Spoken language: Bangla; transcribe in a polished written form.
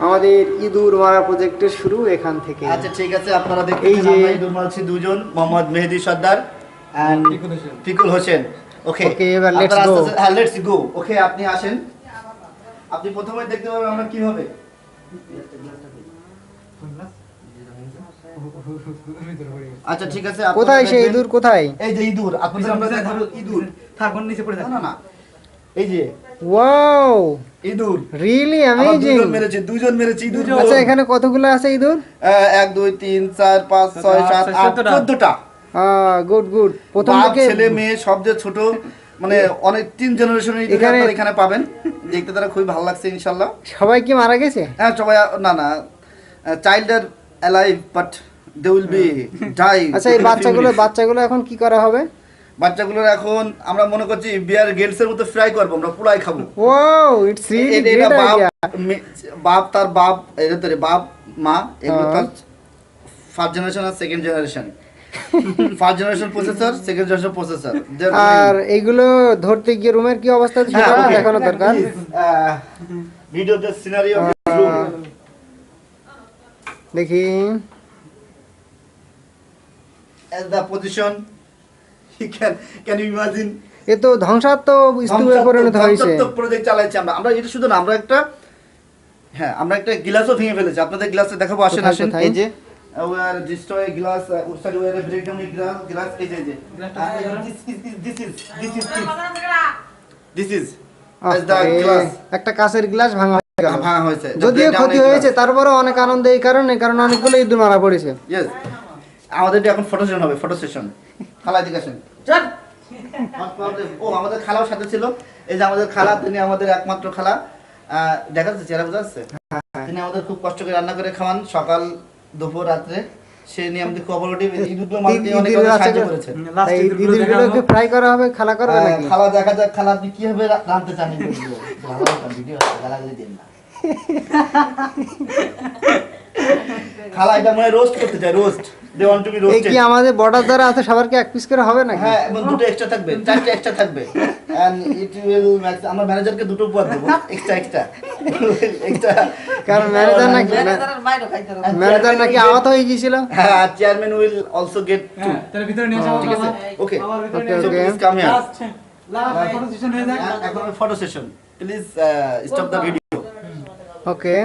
আমাদের ইঁদুর মারা প্রজেক্টের শুরু এখান থেকে। আচ্ছা ঠিক আছে, আপনারা দেখতে এই যে ইঁদুর মারছি দুজন, মোহাম্মদ মেহেদি সর্দার এন্ড ফিকুল হোসেন। ওকে ওকে, এবার লেটস গো। হ্যাঁ লেটস গো। ওকে আপনি আসেন, আপনি প্রথমে দেখতে পাবেন আমরা কি হবে। আচ্ছা ঠিক আছে, কোথায় সেই ইঁদুর কোথায়? এই যে ইঁদুর, আপনাদের আমরা দেখাবো ইঁদুর। থাকুন নিচে পড়ে থাকুন। না না এই যে ওয়াও, ইঁদুর রিয়েলি অ্যামেজিং। দুজন মেরেছে ইঁদুর। আচ্ছা এখানে কতগুলো আছে ইঁদুর? 1 2 3 4 5 6 7 8 14টা। Good good. প্রথম বাপ থেকে ছেলে মেয়ে সবচেয়ে ছোট, মানে অনেক 3 জেনারেশনের ইঁদুর আপনারা এখানে পাবেন। দেখতে তারা খুবই ভালো লাগছে ইনশাআল্লাহ। সবাই কি মারা গেছে? হ্যাঁ সবাই, না না, child are alive but they will be die. আচ্ছা এই বাচ্চাগুলো এখন কি করা হবে? বাচ্চাগুলোর এখন আমরা মনে করছি বিয়ার গেটস এর মতো ফ্রাই করব, আমরা পুলাই খাবো। Wow, it's really great idea. বাপ তার বাপ, এটা তো বাপ মা, এগুলো তার ফার্স্ট জেনারেশন আর second generation. First generation processor, second generation processor. আর এগুলো ধরতে গিয়ে রুমের কি অবস্থা সেটা দেখানো দরকার। Video the scenery of room দেখি। as the position you can you imagine। এ তো ধ্বংসাত্মক স্তূপে পরিণত হয়েছে। ধ্বংসাত্মক প্রজেক্ট চালাচ্ছি আমরা এটা শুধু না, আমরা একটা আমরা একটা গ্লাসও ভেঙে ফেলেছি, আপনাদের গ্লাসে দেখাবো। আসেন আসেন, এই যে we are destroy glass, outside we are break down glass, এই যে this is as the glass, একটা কাঁচের গ্লাস ভাঙা হয়েছে। যদিও ক্ষতি হয়েছে, তারপরেও অনেক আনন্দ এই কারণে, কারণ অনেকগুলো ইঁদুর মারা পড়েছে। ইয়েস, আমাদের এখন ফটো সেশন হবে, ফটো সেশন। খালা দিকে আসেন, চল। ও আমাদের খালাও সাথে ছিল, এই যে আমাদের খালা, তিনি আমাদের একমাত্র খালা। দেখা যাচ্ছে চেহারা বোঝা যাচ্ছে। তিনি আমাদের খুব কষ্ট করে রান্না করে খাওয়ান, সকাল দুপুর রাত্রে। সে নিয়ে আমাদের কোঅপারেটিভ ইঁদুরগুলো মারতে অনেক সাহায্য করেছে। এই ইঁদুরগুলোকে ফ্রাই করা হবে, খালা করবে নাকি? খালা দেখা যাক, খালা আপনি কিভাবে রাঁধতে চান এগুলো। ভালো ভিডিও আছে, গালাগালি দেন না। খালা এটা মানে রোস্ট করতে চাই, roast. They want to be roasted. এই কি আমাদের বর্ডার দ্বারা আছে, সবার কি এক পিস করে হবে নাকি? হ্যাঁ, এবং দুটো এক্সট্রা থাকবে, চারটে এক্সট্রা থাকবে। এন্ড ইট উইল ম্যাক্স, আমরা ম্যানেজারকে দুটো উপহার দেব, এক্সট্রা। কারণ ম্যানেজার নাকি আহত হয়ে গিয়েছিল। হ্যাঁ, chairman will also get to. তার ভিতরে নিয়ে যাও। ঠিক আছে, okay okay so okay. Please come here. Last photo session হয়ে যাক। এখন photo session, please stop the video. Okay.